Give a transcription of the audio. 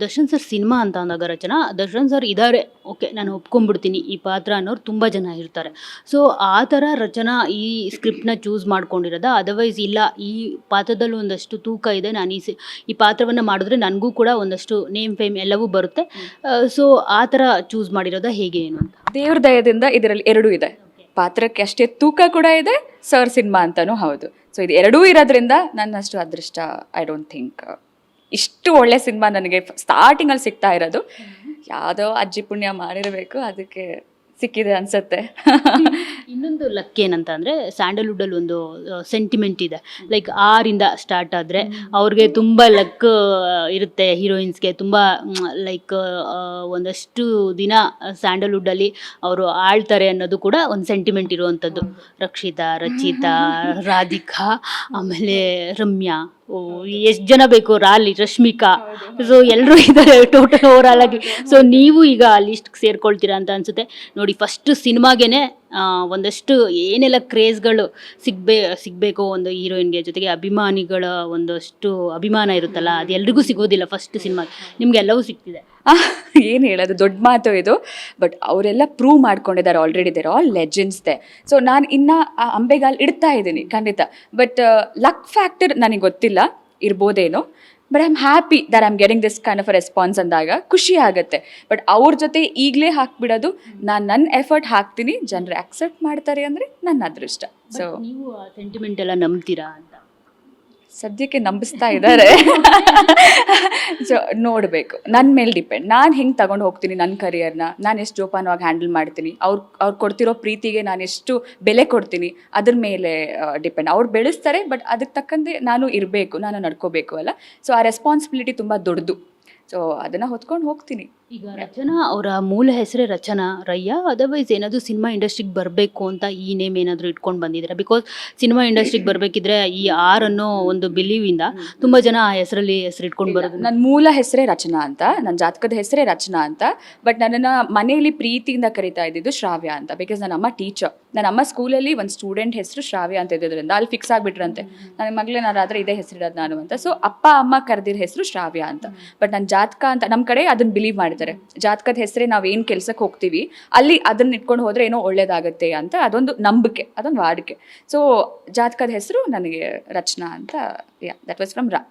Darshan sir cinema ಅಂತ ಅಂದಾಗ ರಚನಾ, Darshan sir ಇದ್ದಾರೆ, ಓಕೆ ನಾನು ಒಪ್ಕೊಂಡ್ಬಿಡ್ತೀನಿ ಈ ಪಾತ್ರ ಅನ್ನೋರು ತುಂಬ ಜನ ಇರ್ತಾರೆ. ಸೊ ಆ ಥರ ರಚನಾ ಈ ಸ್ಕ್ರಿಪ್ಟ್ನ ಚೂಸ್ ಮಾಡ್ಕೊಂಡಿರೋದ, ಅದರ್ವೈಸ್ ಇಲ್ಲ ಈ ಪಾತ್ರದಲ್ಲಿ ಒಂದಷ್ಟು ತೂಕ ಇದೆ, ನಾನು ಈ ಪಾತ್ರವನ್ನು ಮಾಡಿದ್ರೆ ನನಗೂ ಕೂಡ ಒಂದಷ್ಟು ನೇಮ್ ಫೇಮ್ ಎಲ್ಲವೂ ಬರುತ್ತೆ, ಸೊ ಆ ಥರ ಚೂಸ್ ಮಾಡಿರೋದ ಹೇಗೆ ಏನು ಅಂತ? ದೇವ್ರ ದಯದಿಂದ ಇದರಲ್ಲಿ ಎರಡೂ ಇದೆ. ಪಾತ್ರಕ್ಕೆ ಅಷ್ಟೇ ತೂಕ ಕೂಡ ಇದೆ, ಸರ್ ಸಿನಿಮಾ ಅಂತಲೂ ಹೌದು. ಸೊ ಇದು ಎರಡೂ ಇರೋದ್ರಿಂದ ನನ್ನಷ್ಟು ಅದೃಷ್ಟ ಐ ಡೋಂಟ್ ಥಿಂಕ್. ಇಷ್ಟು ಒಳ್ಳೆ ಸಿನಿಮಾ ನನಗೆ ಸ್ಟಾರ್ಟಿಂಗಲ್ಲಿ ಸಿಗ್ತಾ ಇರೋದು ಯಾವುದೋ ಅಜ್ಜಿ ಪುಣ್ಯ ಮಾಡಿರಬೇಕು, ಅದಕ್ಕೆ ಸಿಕ್ಕಿದೆ ಅನ್ಸುತ್ತೆ. ಇನ್ನೊಂದು ಲಕ್ ಏನಂತ ಅಂದರೆ ಸ್ಯಾಂಡಲ್ವುಡಲ್ಲಿ ಒಂದು ಸೆಂಟಿಮೆಂಟ್ ಇದೆ, ಲೈಕ್ ಆರಿಂದ ಸ್ಟಾರ್ಟ್ ಆದರೆ ಅವ್ರಿಗೆ ತುಂಬ ಲಕ್ ಇರುತ್ತೆ, ಹೀರೋಯಿನ್ಸ್ಗೆ ತುಂಬ ಲೈಕ್ ಒಂದಷ್ಟು ದಿನ ಸ್ಯಾಂಡಲ್ವುಡಲ್ಲಿ ಅವರು ಆಳ್ತಾರೆ ಅನ್ನೋದು ಕೂಡ ಒಂದು ಸೆಂಟಿಮೆಂಟ್ ಇರುವಂಥದ್ದು. ರಕ್ಷಿತಾ, ರಚಿತಾ, ರಾಧಿಕಾ, ಆಮೇಲೆ ರಮ್ಯಾ, ಎಷ್ಟು ಜನ ಬೇಕು, ರಾಲಿ, ರಶ್ಮಿಕಾ, ಸೊ ಎಲ್ಲರೂ ಇದ್ದಾರೆ ಟೋಟಲ್ ಓವರಾಲ್ ಆಗಿ. ಸೊ ನೀವು ಈಗ ಲಿಸ್ಟ್ಗೆ ಸೇರ್ಕೊಳ್ತೀರಾ ಅಂತ ಅನ್ಸುತ್ತೆ. ನೋಡಿ, ಫಸ್ಟ್ ಸಿನಿಮಾಗೇನೆ ಒಂದಷ್ಟು ಏನೆಲ್ಲ ಕ್ರೇಜ್ಗಳು ಸಿಗಬೇಕು ಒಂದು ಹೀರೋಯಿನ್ಗೆ, ಜೊತೆಗೆ ಅಭಿಮಾನಿಗಳ ಒಂದಷ್ಟು ಅಭಿಮಾನ ಇರುತ್ತಲ್ಲ, ಅದು ಎಲ್ರಿಗೂ ಸಿಗೋದಿಲ್ಲ ಫಸ್ಟ್ ಸಿನಿಮಾ, ನಿಮ್ಗೆಲ್ಲವೂ ಸಿಗ್ತಿದೆ. ಏನು ಹೇಳೋದು, ದೊಡ್ಡ ಮಾತು ಇದು. ಬಟ್ ಅವರೆಲ್ಲ ಪ್ರೂವ್ ಮಾಡ್ಕೊಂಡಿದ್ದಾರೆ ಆಲ್ರೆಡಿ, ದೇರ್ ಆಲ್ ಲೆಜೆಂಡ್ಸ್ದೆ. ಸೊ ನಾನು ಇನ್ನು ಆ ಅಂಬೆಗಾಲ್ ಇಡ್ತಾ ಇದ್ದೀನಿ ಖಂಡಿತ. ಬಟ್ ಲಕ್ ಫ್ಯಾಕ್ಟರ್ ನನಗೆ ಗೊತ್ತಿಲ್ಲ, ಇರ್ಬೋದೇನೋ. But I am happy that I am getting this kind of a response ಅಂದಾಗ ಖುಷಿ ಆಗುತ್ತೆ. ಬಟ್ ಅವ್ರ ಜೊತೆ ಈಗಲೇ ಹಾಕ್ಬಿಡೋದು, ನಾನು ನನ್ನ ಎಫರ್ಟ್ ಹಾಕ್ತೀನಿ, ಜನರು ಆಕ್ಸೆಪ್ಟ್ ಮಾಡ್ತಾರೆ ಅಂದರೆ ನನ್ನ ಅದೃಷ್ಟ. ಸೊ ನೀವು ಸೆಂಟಿಮೆಂಟ್ ಎಲ್ಲ ನಂಬ್ತೀರಾ ಅಂತ? ಸದ್ಯಕ್ಕೆ ನಂಬಿಸ್ತಾ ಇದ್ದಾರೆ. ಸೊ ನೋಡಬೇಕು, ನನ್ನ ಮೇಲೆ ಡಿಪೆಂಡ್. ನಾನು ಹೆಂಗೆ ತಗೊಂಡು ಹೋಗ್ತೀನಿ ನನ್ನ ಕರಿಯರ್ನ, ನಾನು ಎಷ್ಟು ಜೋಪಾನವಾಗಿ ಹ್ಯಾಂಡಲ್ ಮಾಡ್ತೀನಿ, ಅವ್ರು ಕೊಡ್ತಿರೋ ಪ್ರೀತಿಗೆ ನಾನು ಎಷ್ಟು ಬೆಲೆ ಕೊಡ್ತೀನಿ, ಅದ್ರ ಮೇಲೆ ಡಿಪೆಂಡ್. ಅವ್ರು ಬೆಳೆಸ್ತಾರೆ, ಬಟ್ ಅದಕ್ಕೆ ತಕ್ಕಂತೆ ನಾನು ಇರಬೇಕು, ನಾನು ನಡ್ಕೋಬೇಕು ಅಲ್ಲ. ಸೊ ಆ ರೆಸ್ಪಾನ್ಸಿಬಿಲಿಟಿ ತುಂಬ ದೊಡ್ಡದು. ಸೊ ಅದನ್ನು ಹೊತ್ಕೊಂಡು ಹೋಗ್ತೀನಿ. ಈಗ ರಚನಾ ಅವರ ಮೂಲ ಹೆಸರೇ ರಚನಾ ರಯ್ಯ, ಅದರ್ವೈಸ್ ಏನಾದರೂ ಸಿನಿಮಾ ಇಂಡಸ್ಟ್ರಿಗೆ ಬರಬೇಕು ಅಂತ ಈ ನೇಮ್ ಏನಾದರೂ ಇಟ್ಕೊಂಡು ಬಂದಿದ್ದೀರಾ? ಬಿಕಾಸ್ ಸಿನಿಮಾ ಇಂಡಸ್ಟ್ರಿಗೆ ಬರಬೇಕಿದ್ರೆ ಈ ಆರ್ ಅನ್ನೋ ಒಂದು ಬಿಲೀವಿಂದ ತುಂಬ ಜನ ಆ ಹೆಸರಲ್ಲಿ ಇಟ್ಕೊಂಡು ಬರೋದು. ನನ್ನ ಮೂಲ ಹೆಸರೇ ರಚನಾ ಅಂತ, ನನ್ನ ಜಾತಕದ ಹೆಸರೇ ರಚನಾ ಅಂತ. ಬಟ್ ನನ್ನನ್ನು ಮನೆಯಲ್ಲಿ ಪ್ರೀತಿಯಿಂದ ಕರಿತಾ ಇದ್ದಿದ್ದು ಶ್ರಾವ್ಯ ಅಂತ. ಬಿಕಾಸ್ ನನ್ನ ಅಮ್ಮ ಟೀಚರ್. ನನ್ನ ಅಮ್ಮ ಸ್ಕೂಲಲ್ಲಿ ಒಂದು ಸ್ಟೂಡೆಂಟ್ ಹೆಸರು ಶ್ರಾವ್ಯ ಅಂತ ಇದ್ದಿದ್ದರಿಂದ ಅಲ್ಲಿ ಫಿಕ್ಸ್ ಆಗಿಬಿಟ್ರಂತೆ, ನನ್ನ ಮಗಳೇನಾದ್ರೆ ಇದೇ ಹೆಸರಿರೋದು ನಾನು ಅಂತ. ಸೊ ಅಪ್ಪ ಅಮ್ಮ ಕರೆದಿರೋ ಹೆಸರು ಶ್ರಾವ್ಯ ಅಂತ. ಬಟ್ ನನ್ನ ಜಾತಕ ಅಂತ ನಮ್ಮ ಕಡೆ ಅದನ್ನು ಬಿಲೀವ್ ಮಾಡಿದ್ದಾರೆ, ಜಾತಕದ ಹೆಸರೇ ನಾವು ಏನು ಕೆಲ್ಸಕ್ಕೆ ಹೋಗ್ತೀವಿ ಅಲ್ಲಿ ಅದನ್ನ ಇಟ್ಕೊಂಡು ಹೋದ್ರೆ ಏನೋ ಒಳ್ಳೇದಾಗುತ್ತೆ ಅಂತ, ಅದೊಂದು ನಂಬಿಕೆ, ಅದೊಂದು ವಾಡಿಕೆ. ಸೊ ಜಾತಕದ ಹೆಸರು ನನಗೆ ರಚನಾ ಅಂತ. That was from Ra.